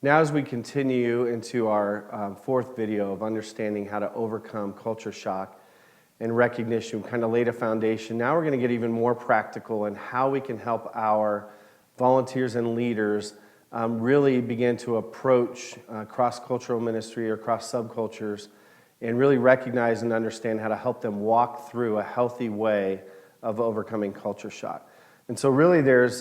Now as we continue into our fourth video of understanding how to overcome culture shock and recognition, we kind of laid a foundation. Now we're going to get even more practical in how we can help our volunteers and leaders really begin to approach cross-cultural ministry or cross-subcultures and really recognize and understand how to help them walk through a healthy way of overcoming culture shock. And so really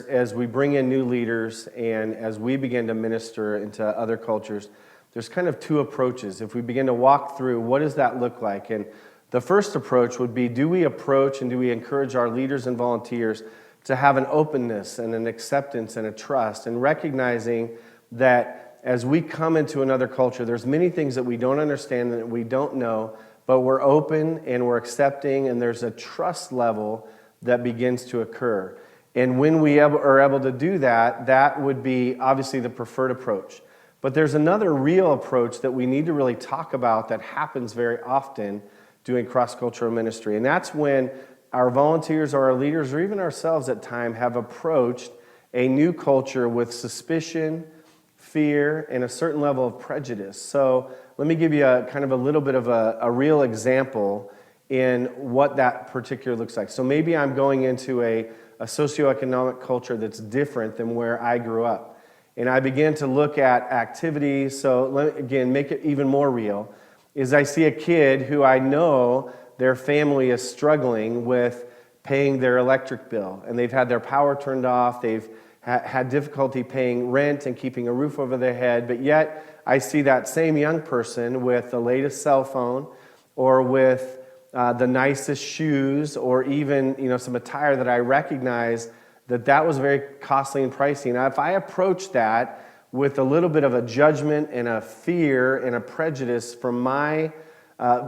as we bring in new leaders and as we begin to minister into other cultures, there's kind of two approaches. If we begin to walk through, what does that look like? And the first approach would be, do we approach and do we encourage our leaders and volunteers to have an openness and an acceptance and a trust, and recognizing that as we come into another culture, there's many things that we don't understand and that we don't know, but we're open and we're accepting, and there's a trust level that begins to occur. And when we are able to do that, that would be obviously the preferred approach. But there's another real approach that we need to really talk about that happens very often doing cross-cultural ministry, and that's when our volunteers or our leaders or even ourselves at times have approached a new culture with suspicion, fear, and a certain level of prejudice. So let me give you a little bit of a real example in what that particular looks like. So maybe I'm going into a socioeconomic culture that's different than where I grew up. And I begin to look at activities, so let me, again, make it even more real, is I see a kid who I know their family is struggling with paying their electric bill, and they've had their power turned off, they've had difficulty paying rent and keeping a roof over their head, but yet I see that same young person with the latest cell phone or with the nicest shoes or even some attire that I recognize that was very costly and pricey. Now if I approach that with a little bit of a judgment and a fear and a prejudice from my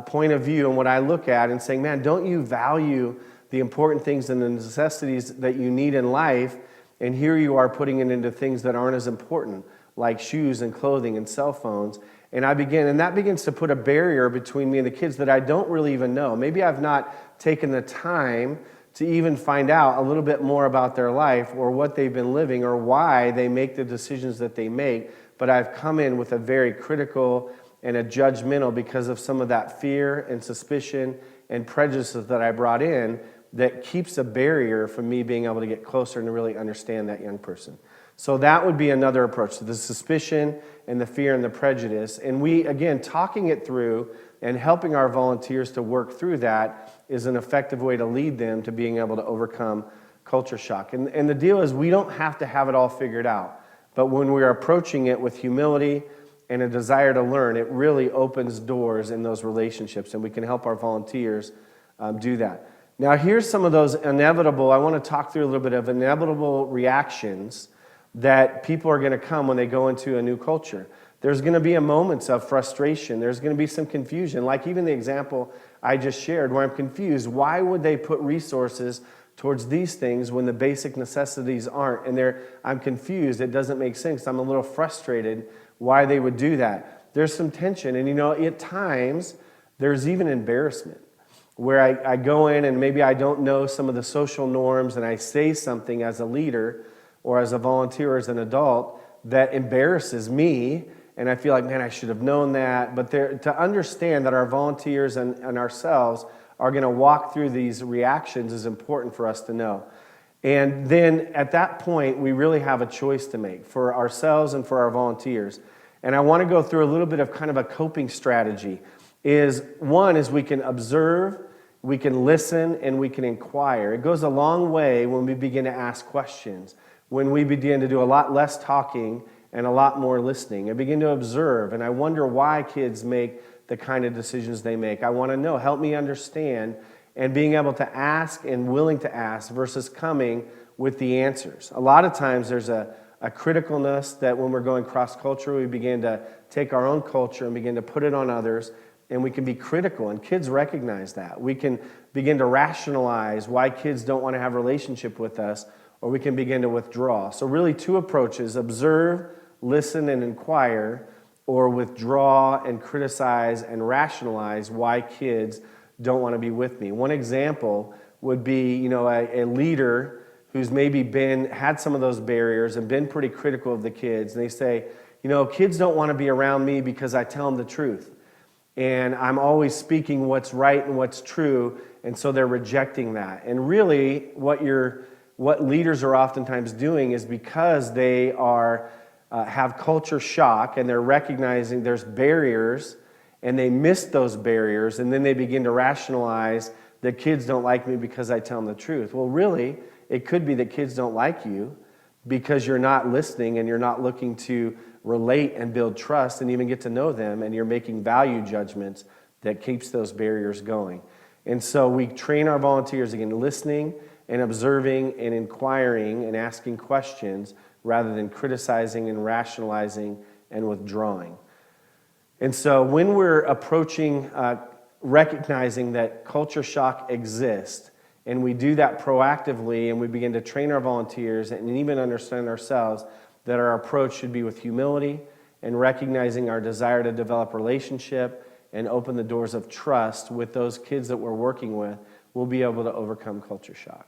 point of view and what I look at and saying, man, don't you value the important things and the necessities that you need in life, and here you are putting it into things that aren't as important, like shoes and clothing and cell phones. And that begins to put a barrier between me and the kids that I don't really even know. Maybe I've not taken the time to even find out a little bit more about their life or what they've been living or why they make the decisions that they make, but I've come in with a very critical and a judgmental because of some of that fear and suspicion and prejudices that I brought in that keeps a barrier from me being able to get closer and to really understand that young person. So that would be another approach, so the suspicion and the fear and the prejudice. And we, again, talking it through and helping our volunteers to work through that is an effective way to lead them to being able to overcome culture shock. And the deal is we don't have to have it all figured out, but when we're approaching it with humility and a desire to learn, it really opens doors in those relationships, and we can help our volunteers do that. Now here's some of those inevitable, I want to talk through a little bit of inevitable reactions that people are going to come when they go into a new culture. There's going to be moments of frustration. There's going to be some confusion, like even the example I just shared where I'm confused. Why would they put resources towards these things when the basic necessities aren't? And I'm confused. It doesn't make sense. I'm a little frustrated why they would do that. There's some tension, and at times there's even embarrassment where I go in and maybe I don't know some of the social norms and I say something as a leader or as a volunteer or as an adult that embarrasses me, and I feel like, man, I should have known that. But to understand that our volunteers and ourselves are going to walk through these reactions is important for us to know. And then at that point, we really have a choice to make for ourselves and for our volunteers. And I want to go through a little bit of kind of a coping strategy. One is we can observe, we can listen, and we can inquire. It goes a long way when we begin to ask questions, when we begin to do a lot less talking and a lot more listening. I begin to observe, and I wonder why kids make the kind of decisions they make. I want to know, help me understand, and being able to ask and willing to ask versus coming with the answers. A lot of times there's a criticalness that when we're going cross-cultural, we begin to take our own culture and begin to put it on others, and we can be critical, and kids recognize that. We can begin to rationalize why kids don't want to have a relationship with us, or we can begin to withdraw. So really two approaches: observe, listen, and inquire, or withdraw and criticize and rationalize why kids don't want to be with me. One example would be, a leader who's maybe had some of those barriers and been pretty critical of the kids, and they say, kids don't want to be around me because I tell them the truth. And I'm always speaking what's right and what's true, and so they're rejecting that. And really, what leaders are oftentimes doing is because they have culture shock and they're recognizing there's barriers, and they miss those barriers, and then they begin to rationalize that kids don't like me because I tell them the truth. Well, really, it could be that kids don't like you because you're not listening and you're not looking to relate and build trust and even get to know them, and you're making value judgments that keeps those barriers going. And so we train our volunteers, again, listening and observing and inquiring and asking questions rather than criticizing and rationalizing and withdrawing. And so when we're approaching recognizing that culture shock exists, and we do that proactively, and we begin to train our volunteers and even understand ourselves that our approach should be with humility and recognizing our desire to develop relationship and open the doors of trust with those kids that we're working with, we'll be able to overcome culture shock.